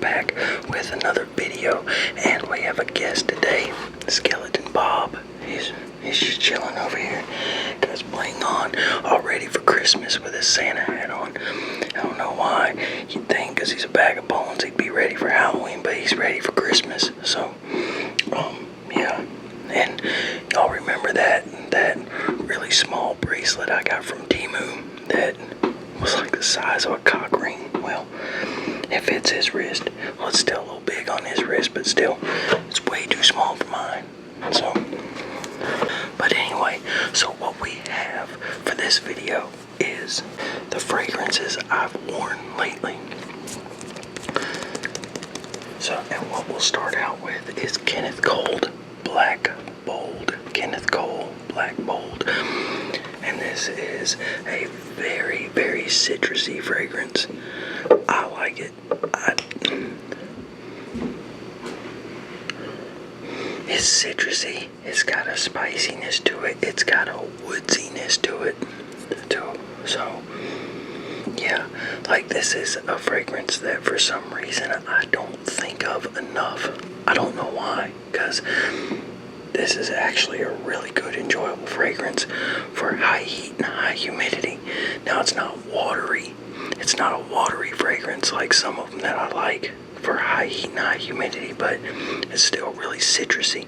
back with another video, and we have a guest today, Skeleton Bob. He's just chilling over here, got his bling on, all ready for Christmas with his Santa hat on. I don't know why. You'd think because he's a bag of bones he'd be ready for Halloween, but he's ready for Christmas. So, yeah. And y'all remember that really small bracelet I got from Temu that was like the size of a cock ring? Well, it fits his wrist. Well, it's still a little big on his wrist, but still, it's way too small for mine. So, but anyway, so what we have for this video is the fragrances I've worn lately. So, and what we'll start out with is Kenneth Cole Black Bold. Kenneth Cole Black Bold. And this is a very, very citrusy fragrance. I like it. It's citrusy. It's got a spiciness to it. It's got a woodsiness to it too. So, yeah, like this is a fragrance that for some reason I don't think of enough. I don't know why, because this is actually a really good, enjoyable fragrance for high heat and high humidity. Now, it's not watery. It's not a watery fragrance like some of them that I like for high heat and high humidity, but it's still really citrusy.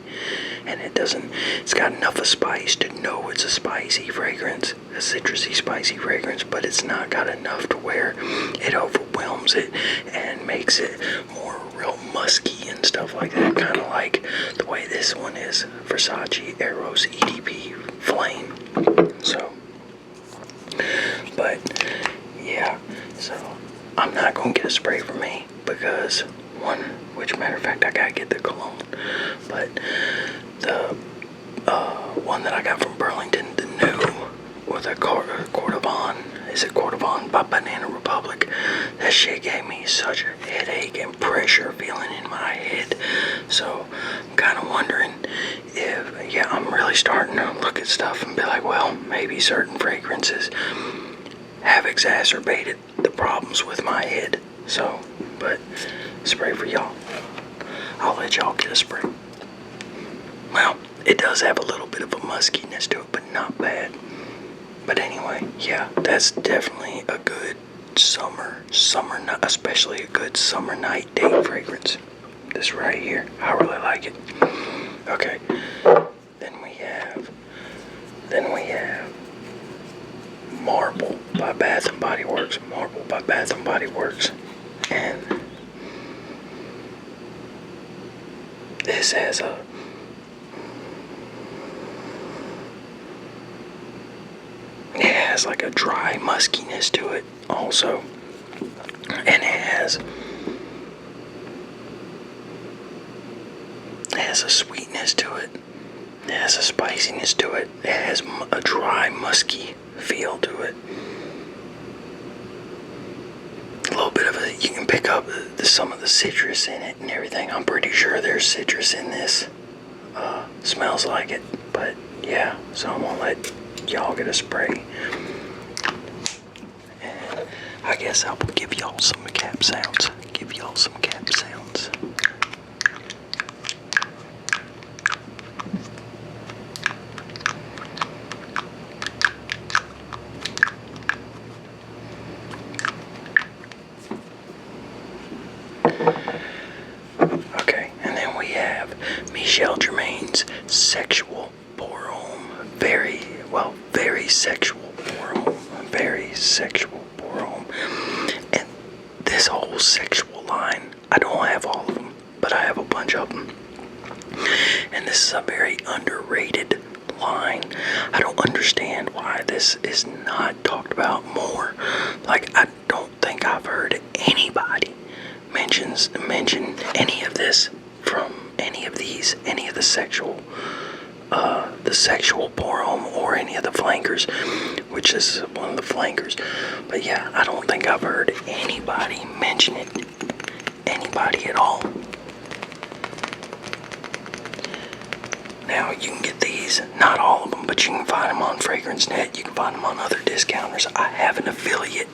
And it's got enough of spice to know it's a spicy fragrance, a citrusy, spicy fragrance, but it's not got enough to where it overwhelms it and makes it more real musky and stuff like that, kind of like the way this one is, Versace Eros EDP Flame. So, but yeah, so I'm not gonna get a spray for me because which matter of fact I gotta get the Cologne, but the one that I got from Burlington, the new with a Cordovon, is it Cordovon by Banana Republic? That shit gave me such a headache and pressure feeling in my head. So I'm kind of wondering if, yeah, I'm really starting to look at stuff and be like, well, maybe certain fragrances have exacerbated the problems with my head. So, but spray for y'all. I'll let y'all get a spray. Well, it does have a little bit of a muskiness to it, but not bad. But anyway, yeah, that's definitely a good summer night, especially a good summer night date fragrance. This right here, I really like it. Okay, then we have Marble by Bath and Body Works. Marble by Bath and Body Works, and this has like a dry muskiness to it also, and it has a sweetness to it. It has a spiciness to it. It has a dry, musky feel to it. A little bit of it. You can pick up some of the citrus in it and everything. I'm pretty sure there's citrus in this. Smells like it. But yeah, so I'm gonna let y'all get a spray. And I guess I will give y'all some cap sounds. Okay, and then we have Michel Germain's Sexual Pour Homme. Very sexual pour homme. Very sexual pour homme. And this whole sexual line, I don't have all of them, but I have a bunch of them. And this is a very underrated line. I don't understand why this is not talked about more. Like, I don't think I've heard anybody mention any of this from any of the sexual pour homme or any of the flankers, which is one of the flankers. But yeah, I don't think I've heard anybody mention it. Anybody at all. Now, you can get these, not all of them, but you can find them on FragranceNet. You can find them on other discounters. I have an affiliate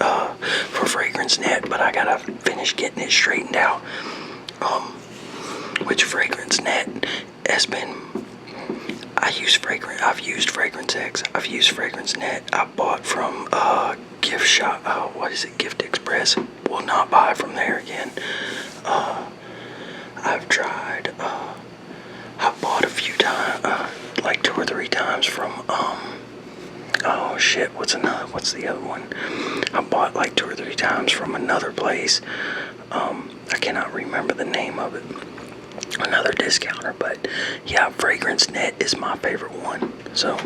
for Fragrance Net, but I gotta finish getting it straightened out. Which Fragrance Net has been. I've used Fragrance X. I've used Fragrance Net. I bought from Gift Shop. What is it? Gift Express. Will not buy from there again. I've tried. I bought a few times, like 2 or 3 times from. Oh shit! What's the other one? I bought like 2 or 3 times from another place. I cannot remember the name of it. Another discounter, but yeah, Fragrance Net is my favorite one. So,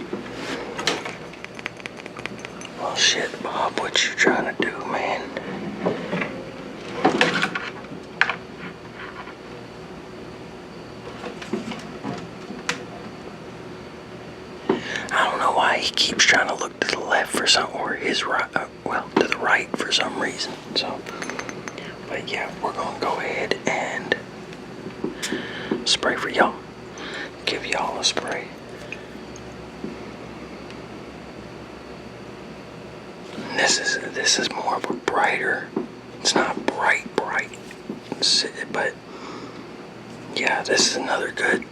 well, shit, Bob, what you trying to do, man? I don't know why he keeps trying to look to the left for some, or his right, well, to the right for some reason. So, but yeah, we're gonna go ahead and spray for y'all. Give y'all a spray. This is more of a brighter. It's not bright, but yeah, this is a good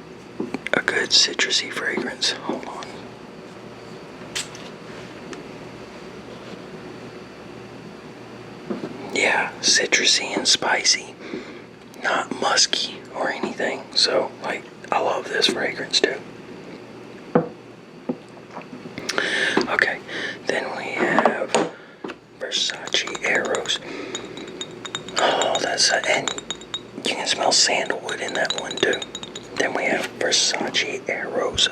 citrusy fragrance. Hold on. Yeah, citrusy and spicy, not musky or anything. So, like, I love this fragrance too. Okay, then we have Versace Eros. Oh, and you can smell sandalwood in that one too. Then we have Versace Eros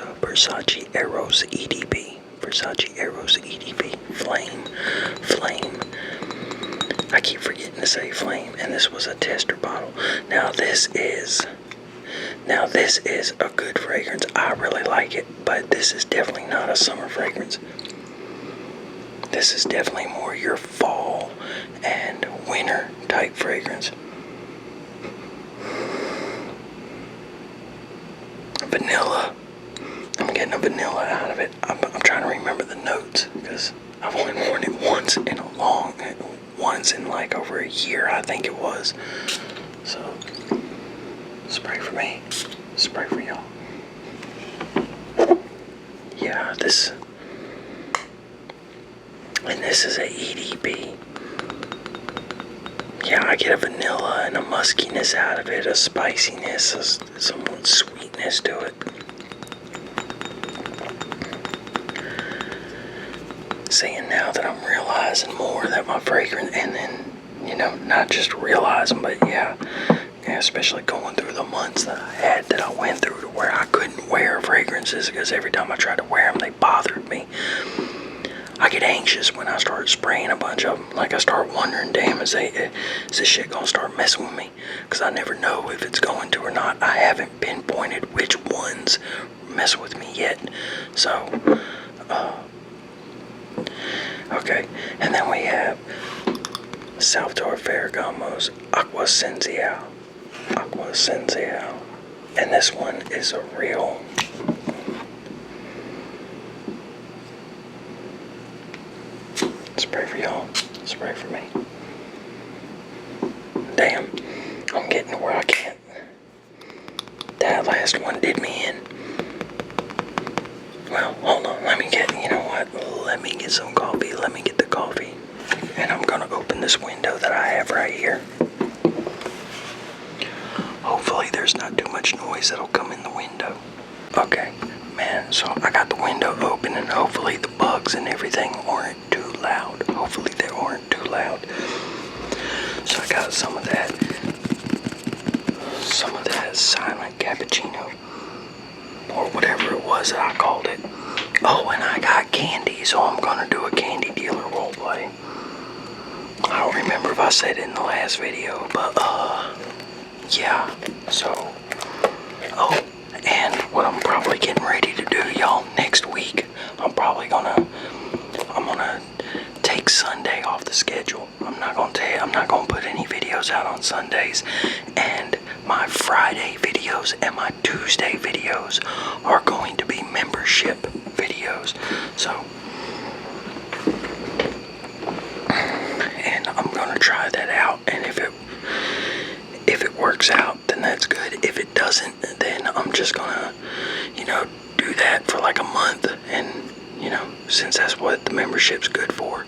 EDP. Versace Eros EDP. Flame. I keep forgetting to say flame, and this was a tester bottle. Now this is a good fragrance. I really like it, but this is definitely not a summer fragrance. This is definitely more your fall and winter type fragrance. Vanilla. I'm getting a vanilla out of it. I'm trying to remember the notes because I've only worn it once in like over a year, I think it was. So, spray for me, spray for y'all. Yeah, this is a EDP. Yeah, I get a vanilla and a muskiness out of it, a spiciness, some sweetness to it. Seeing now that I'm realizing more that my fragrance, and then, not just realizing, but yeah, especially going through the months that I went through to where I couldn't wear fragrances because every time I tried to wear them, they bothered me. I get anxious when I start spraying a bunch of them. Like, I start wondering, damn, is this shit gonna start messing with me? Because I never know if it's going to or not. I haven't pinpointed which ones mess with me yet. So, okay. And then we have Salvatore Ferragamo's Aqua Sensuale. And this one is a real... Spray for y'all. Spray for me. Damn. I'm getting to where I can't. That last one did me in. Well, hold on. Let me get some coffee. Let me get the coffee. And I'm going to open this window that I have right here. Hopefully there's not too much noise that'll come in the window. Okay, man, so I got the window open and hopefully the bugs and everything aren't too loud. Hopefully they aren't too loud. So I got some of that silent cappuccino, or whatever it was that I called it. Oh, and I got candy, so I'm gonna do a candy dealer roleplay. I don't remember if I said it in the last video, but yeah, so, oh, and what I'm probably getting ready to do, y'all, next week, I'm gonna take Sunday off the schedule. I'm not gonna put any videos out on Sundays, and my Friday videos and my Tuesday videos are going to be membership videos. So, that out, and if it works out, then that's good. If it doesn't, then I'm just gonna, do that for like a month, and since that's what the membership's good for,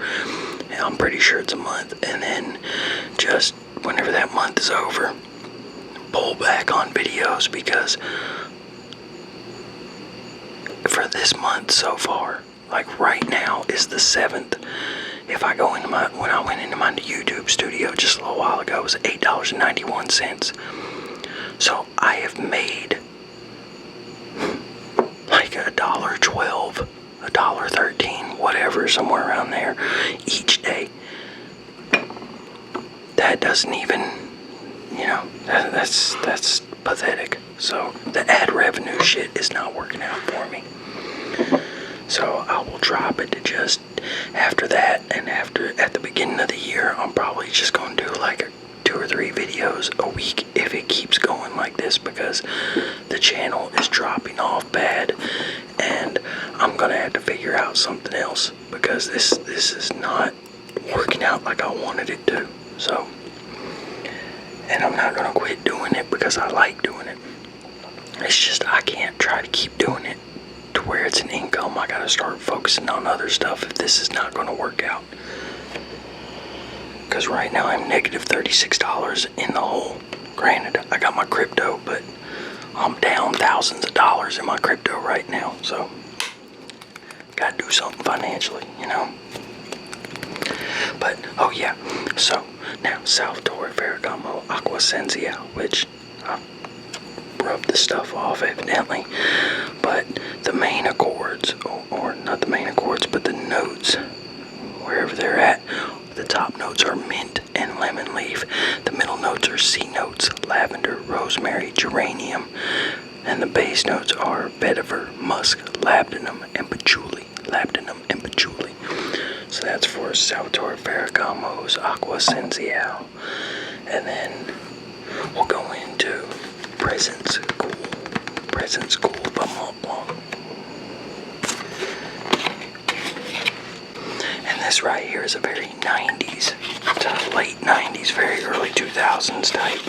I'm pretty sure it's a month, and then just whenever that month is over, pull back on videos, because for this month so far, like right now is the 7th. If I go into when I went into my YouTube studio just a little while ago, it was $8.91. So I have made like $1.12, $1.13, whatever, somewhere around there each day. That doesn't even, that's pathetic. So the ad revenue shit is not working out for me. So I will drop it to just after that, and at the beginning of the year, I'm probably just going to do like 2 or 3 videos a week if it keeps going like this, because the channel is dropping off bad, and I'm going to have to figure out something else, because this is not working out like I wanted it to. So, and I'm not going to quit doing it because I like doing it. It's just I can't try to keep doing it to where it's an income. I gotta start focusing on other stuff if this is not going to work out. Because right now I'm negative $36 in the hole. Granted, I got my crypto, but I'm down thousands of dollars in my crypto right now. So, gotta do something financially, But, oh yeah, so now Salvatore Ferragamo Acqua Sensuale, which I rubbed the stuff off evidently, but the main accords, or not the main accords, but the notes, wherever they're at, the top notes are mint and lemon leaf, the middle notes are C notes, lavender, rosemary, geranium, and the base notes are vetiver, musk, labdanum, and patchouli. So that's for Salvatore Ferragamo's Acqua Sensuale. And then we'll go into Presence Cool by Mont Blanc. And this right here is a very 90s to late 90s, very early 2000s type.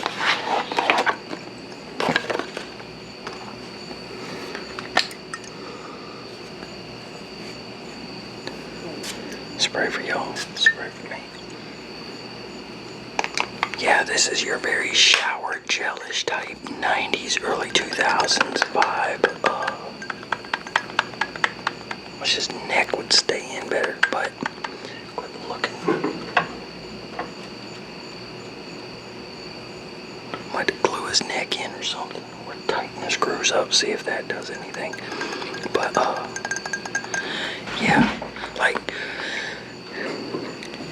Spray for y'all, spray for me. Yeah, this is your very shower gelish type 90s, early 2000s vibe. Wish his neck would stay in better, but quit looking. Might have to glue his neck in or something, or tighten the screws up, see if that does anything. But yeah, like,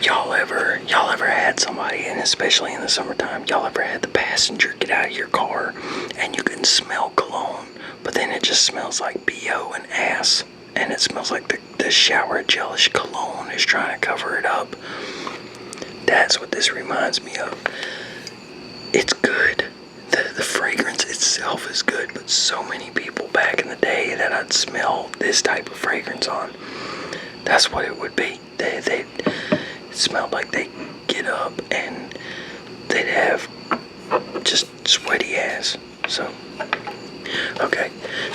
y'all ever had somebody, and especially in the summertime, y'all ever had the passenger get out of your car and you can smell cologne, but then it just smells like BO and ass, and it smells like the shower gelish cologne is trying to cover it up? That's what this reminds me of. It's good. The fragrance itself is good, but so many people back in the day that I'd smell this type of fragrance on, that's what it would be. It smelled like they get up and they'd have just sweaty ass. So, okay,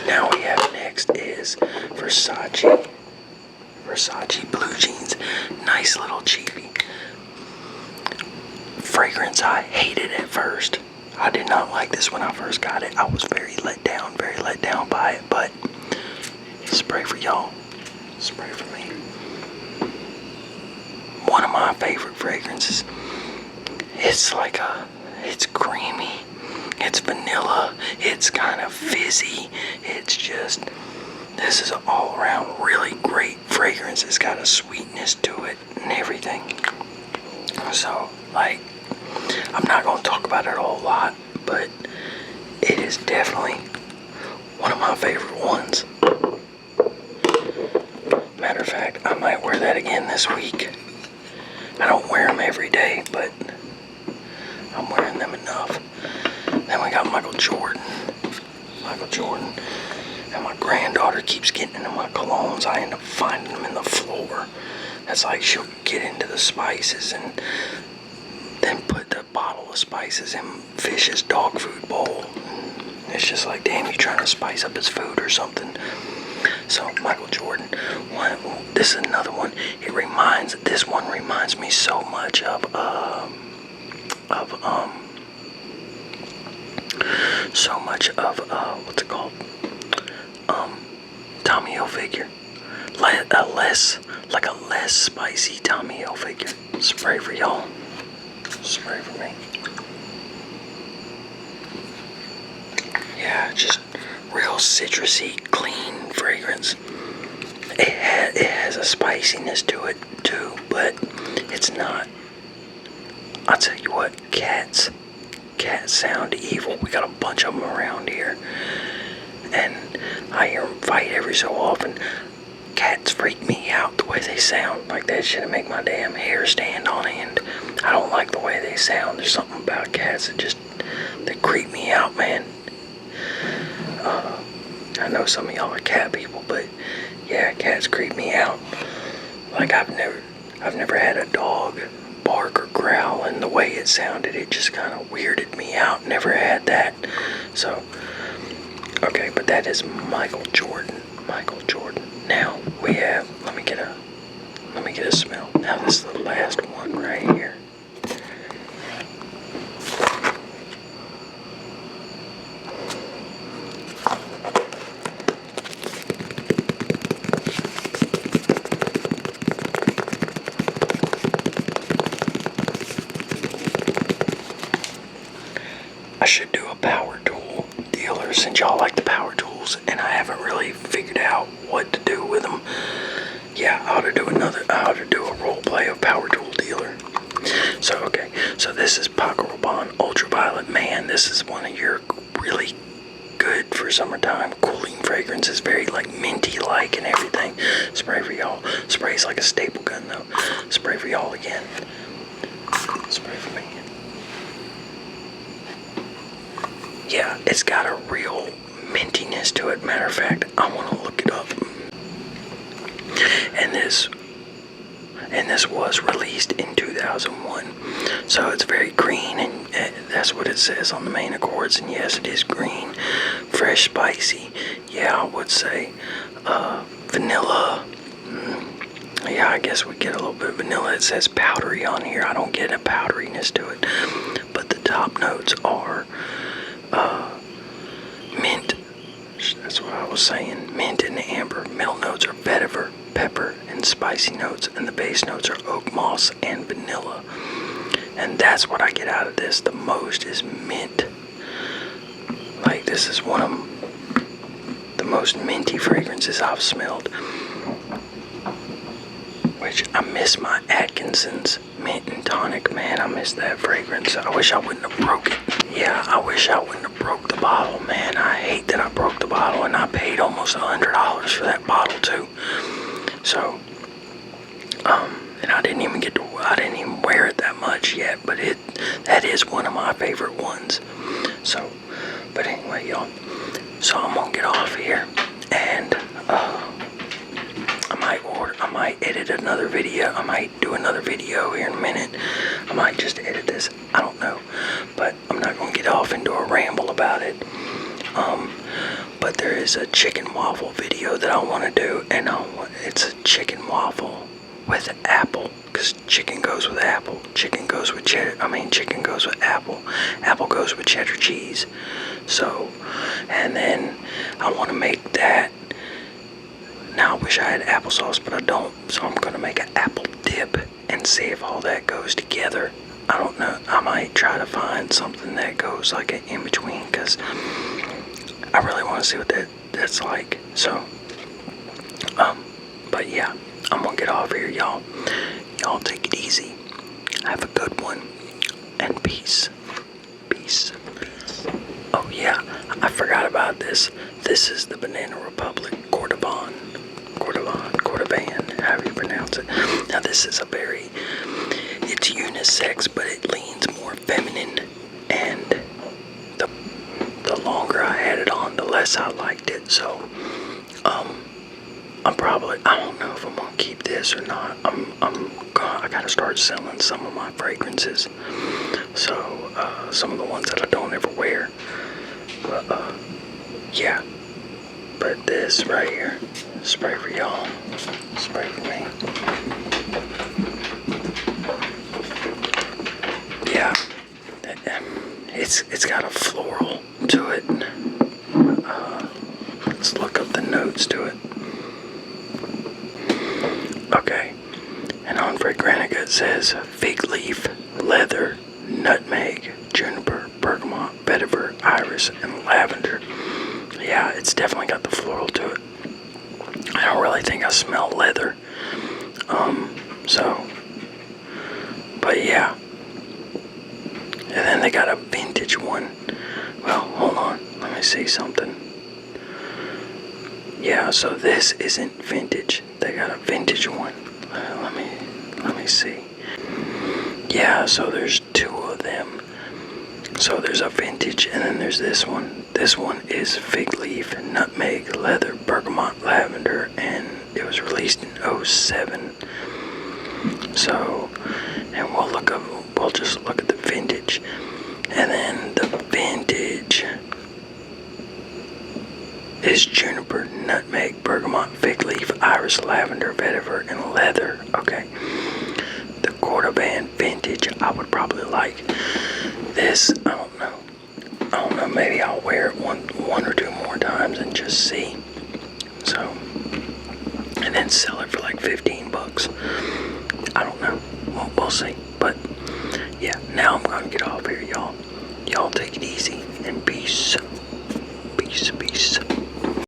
now we have next is Versace Blue Jeans. Nice little cheapie. Fragrance I hated at first. I did not like this when I first got it. I was very let down by it, but spray for y'all, spray for me. One of my favorite fragrances. It's it's creamy, it's vanilla, it's kind of fizzy, it's just, this is an all around really great fragrance. It's got a sweetness to it and everything. So, like, I'm not going to talk about it a whole lot, but it is definitely one of my favorite ones. Matter of fact, I might wear that again this week. I don't wear them every day, but I'm wearing them enough. Then we got Michael Jordan. And my granddaughter keeps getting into my colognes. I end up finding them in the floor. That's like, she'll get into the spices, and then put the bottle of spices in Fish's dog food bowl. It's just like, damn, you trying to spice up his food or something. So Michael Jordan, this is another one. This one reminds me so much of what's it called? Tommy Hilfiger. A less spicy Tommy Hilfiger. Spray for y'all. Spray for me. Yeah, just real citrusy, clean fragrance. It has a spiciness to it too, but it's not. I'll tell you what, cats sound evil. We got a bunch of them around here, and I hear them fight every so often. Cats freak me out the way they sound. Like, that shit make my damn hair stand on end. I don't like the way they sound. There's something about cats that creep me out, man. I know some of y'all are cat people, but yeah, cats creep me out. Like, I've never had a dog bark or growl, and the way it sounded, it just kind of weirded me out. Never had that. So, okay, but that is Michael Jordan. Michael Jordan. Now we have. Let me get a smell. Now this is the last one right here. I should do a power tool dealer, since y'all like the power tools, and I haven't really figured out what to do with them. Yeah, I ought to do a role play of power tool dealer. So, okay, so this is Paco Rabanne Ultraviolet. Man, this is one of your really good for summertime cooling fragrances. Very like minty like and everything. Spray for y'all. Sprays like a staple gun though. Spray for y'all again. Spray for me. Yeah, it's got a real mintiness to it. Matter of fact, I want to look it up. And this was released in 2001. So it's very green, and that's what it says on the main accords. And yes, it is green, fresh, spicy. Yeah, I would say vanilla. Yeah, I guess we get a little bit of vanilla. It says powdery on here. I don't get a powderiness to it. But the top notes are mint. That's what I was saying. Mint and amber. Middle notes are vetiver, pepper, and spicy notes. And the base notes are oak moss and vanilla. And that's what I get out of this. The most is mint. Like, this is one of the most minty fragrances I've smelled. Which, I miss my Atkinson's Mint and Tonic. Man, I miss that fragrance. I wish I wouldn't have broke it. Yeah, I wish I wouldn't have broke the bottle, man. I hate that I broke the bottle, and I paid almost $100 for that bottle too. So, and I didn't even wear it that much yet, but that is one of my favorite ones. So, but anyway, y'all. So I'm gonna get off here, and I might edit another video. I might do another video here in a minute. I might just edit this. I don't know. But I'm not going to get off into a ramble about it. But there is a chicken waffle video that I want to do. And it's a chicken waffle with apple. Because chicken goes with apple. Chicken goes with chicken goes with apple. Apple goes with cheddar cheese. So, and then I want to make that. Now, I wish I had applesauce, but I don't, so I'm going to make an apple dip and see if all that goes together. I don't know. I might try to find something that goes like an in-between, because I really want to see what that's like. So, but yeah, I'm going to get off here, y'all. Y'all take it easy. Have a good one. And peace. Peace. Oh yeah, I forgot about this. This is the Banana Republic Cordovan, however you pronounce it. Now this is it's unisex, but it leans more feminine, and the longer I had it on, the less I liked it. So, I don't know if I'm gonna keep keep this or not. I gotta start selling some of my fragrances. So some of the ones that I don't ever wear. But yeah. But this right here, spray for y'all, spray for me. Yeah, it's got a floral to it. Let's look up the notes to it. Okay, and on Fragrantica it says fig leaf, leather, nutmeg, juniper, bergamot, vetiver, iris, and lavender. Yeah, it's definitely got the floral to it. I don't really think I smell leather. But yeah. And then they got a vintage one. Well, hold on. Let me see something. Yeah, so this isn't vintage. They got a vintage one. Let me see. Yeah, so there's two of them. So there's a vintage and then there's this one. This one is fig leaf, nutmeg, leather, bergamot, lavender, and it was released in 07. So, and we'll just look at the vintage. And then the vintage is juniper, nutmeg, bergamot, fig leaf, iris, lavender, vetiver, and leather. Okay. The Cordovan vintage, I would probably like this. I don't know. Maybe I'll wear it one or two more times and just see. So, and then sell it for like $15. I don't know. We'll see. But yeah, now I'm gonna get off here, y'all. Y'all take it easy and peace.